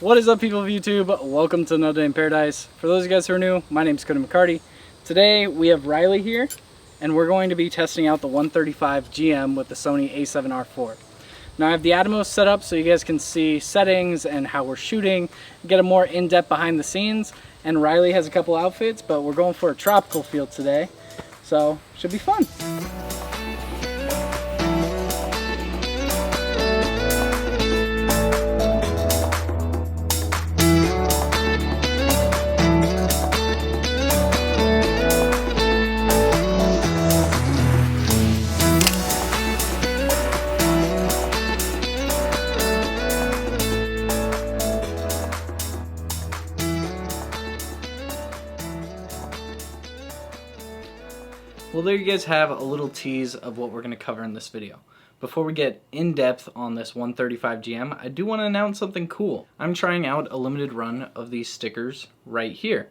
What is up, people of YouTube? Welcome to another day in paradise. For those of you guys who are new, my name is Cody McCarty. Today we have Riley here, and we're going to be testing out the 135 GM with the Sony a7R IV. Now I have the Atomos set up so you guys can see settings and how we're shooting, get a more in-depth behind the scenes, and Riley has a couple outfits, but we're going for a tropical feel today, so should be fun. Well, there you guys have a little tease of what we're going to cover in this video. Before we get in depth on this 135 GM, I do want to announce something cool. I'm trying out a limited run of these stickers right here.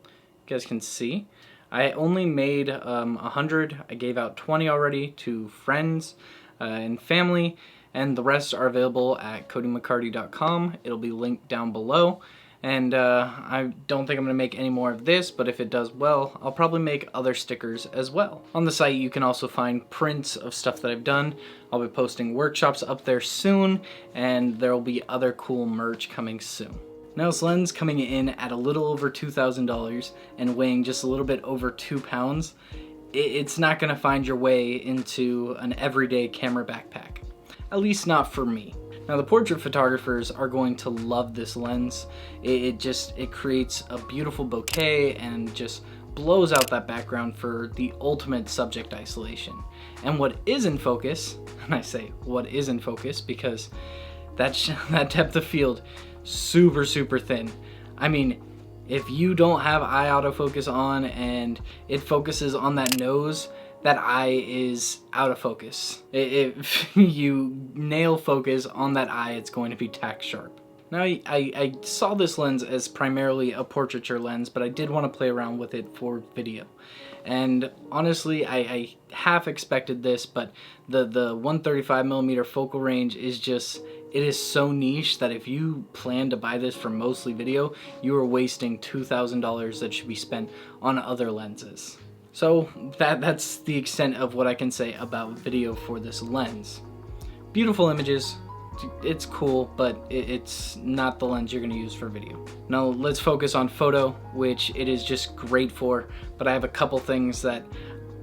You guys can see. I only made 100. I gave out 20 already to friends and family, and the rest are available at codymccarty.com. It'll be linked down below. And I don't think I'm going to make any more of this, but if it does well, I'll probably make other stickers as well. On the site, you can also find prints of stuff that I've done. I'll be posting workshops up there soon, and there will be other cool merch coming soon. Now, this lens coming in at a little over $2,000 and weighing just a little bit over 2 pounds, it's not going to find your way into an everyday camera backpack. At least not for me. Now, the portrait photographers are going to love this lens. It creates a beautiful bokeh and just blows out that background for the ultimate subject isolation. And what is in focus, and I say what is in focus because that depth of field, super thin. I mean, if you don't have eye autofocus on and it focuses on that nose, that eye is out of focus. If you nail focus on that eye, it's going to be tack sharp. Now, I saw this lens as primarily a portraiture lens, but I did want to play around with it for video. And honestly, I half expected this, but the 135mm focal range is just, it is so niche that if you plan to buy this for mostly video, you are wasting $2,000 that should be spent on other lenses. So that's the extent of what I can say about video for this lens. Beautiful images, it's cool, but it's not the lens you're going to use for video. Now let's focus on photo, which it is just great for, but I have a couple things that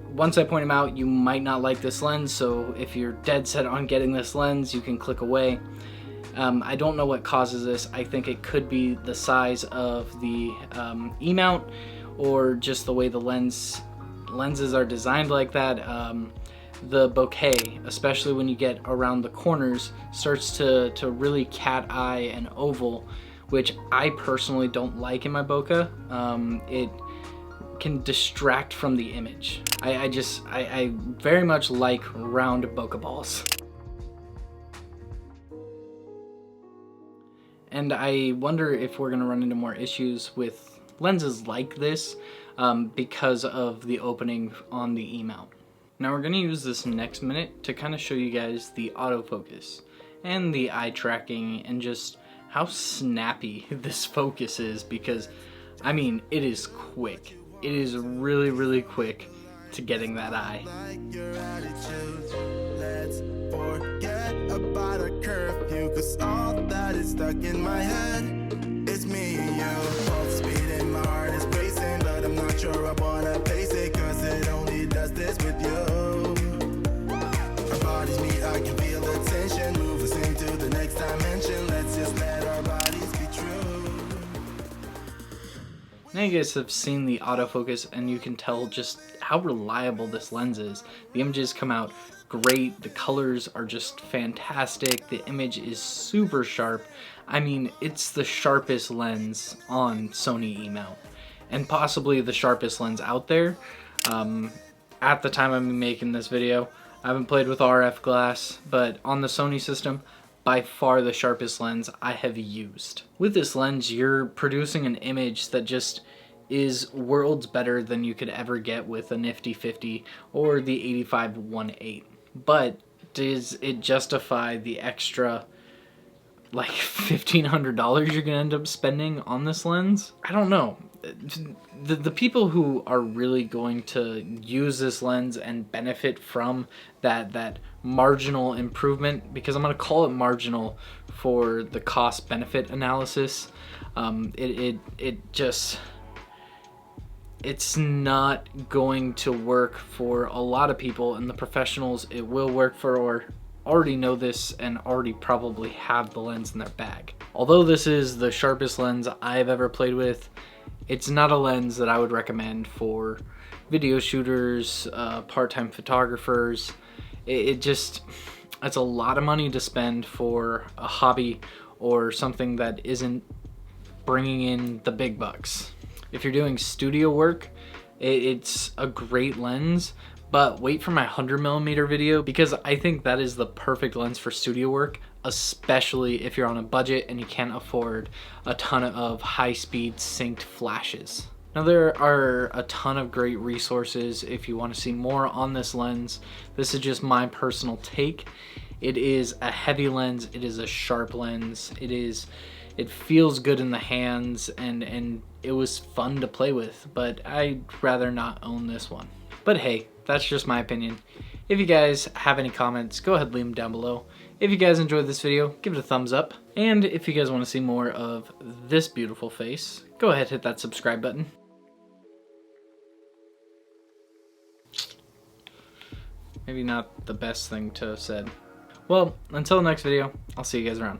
once I point them out, you might not like this lens, so if you're dead set on getting this lens, you can click away. I don't know what causes this. I think it could be the size of the E-mount or just the way the lenses are designed like that. The bokeh, especially when you get around the corners, starts to really cat eye and oval, which I personally don't like in my bokeh. It can distract from the image. I very much like round bokeh balls. And I wonder if we're gonna run into more issues with lenses like this because of the opening on the E-mount. Now we're going to use this next minute to kind of show you guys the autofocus and the eye tracking and just how snappy this focus is, because I mean, it is quick. It is really quick to getting that eye. Let's forget about a curfew, 'cause all that is stuck in my head. It's me and you, both speeding, my heart is racing, but I'm not sure I wanna pace it, 'cause it only does this with you. Our bodies meet, I can feel the tension, move us into the next dimension. Let's just let our bodies be true. Now you guys have seen the autofocus and you can tell just how reliable this lens is. The images come out great, the colors are just fantastic, the image is super sharp. I mean, it's the sharpest lens on Sony E-mount, and possibly the sharpest lens out there. At the time I'm making this video, I haven't played with RF glass, but on the Sony system, by far the sharpest lens I have used. With this lens, you're producing an image that just is worlds better than you could ever get with a nifty 50 or the 85-1.8. But does it justify the extra like $1,500 you're gonna end up spending on this lens. I don't know. The people who are really going to use this lens and benefit from that marginal improvement, because I'm going to call it marginal for the cost benefit analysis, it's not going to work for a lot of people, and the professionals it will work for or already know this and already probably have the lens in their bag. Although this is the sharpest lens I've ever played with, it's not a lens that I would recommend for video shooters, part-time photographers. It's a lot of money to spend for a hobby or something that isn't bringing in the big bucks. If you're doing studio work, it's a great lens, but wait for my 100mm video, because I think that is the perfect lens for studio work, especially if you're on a budget and you can't afford a ton of high-speed synced flashes. Now, there are a ton of great resources if you want to see more on this lens. This is just my personal take. It is a heavy lens, it is a sharp lens, it feels good in the hands, and it was fun to play with, but I'd rather not own this one. But hey, that's just my opinion. If you guys have any comments, go ahead and leave them down below. If you guys enjoyed this video, give it a thumbs up. And if you guys want to see more of this beautiful face, go ahead and hit that subscribe button. Maybe not the best thing to have said. Well, until next video, I'll see you guys around.